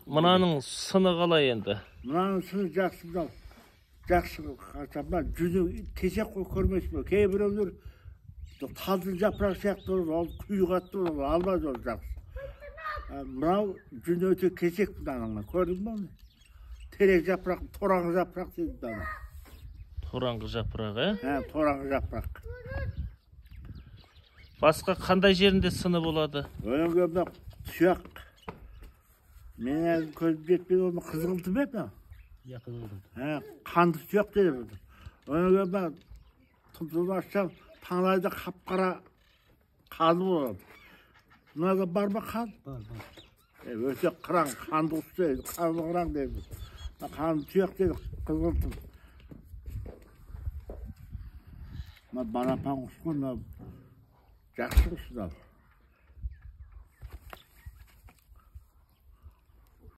Мынаның сыны қалай енді? Мынаның сыны жақсы мынау. Жақсы қасамда жүзі тесек қой көрмейсің бе? Кейбіреулер талдың жапырақ сияқты ол құйғатты ол алмайды ол жақсы. Мынау жүні өте кесек мынаның. Көрдің бе оны? Терек жапырақ, тораңғы жапырақ дейді мынаны. Тораңғы жапырақ, Тораңғы жапырақ. Басқа қандай жерінде сыны болады? Өнімге мына тұяқ. Мен әлі көзім жетпей оны қызғылты ма еді? Қанды тұяқ дейді. Өнімге мына тұмсылын ашсам, таңдайда қап-қара қаны болады. Мынада бар ма қан? Бар. Өте қыран, қанды ұсты, қанды қыран дейді. Қанды тұяқ дейді, қызғылтым. Балапан құс қой, жақсы құс.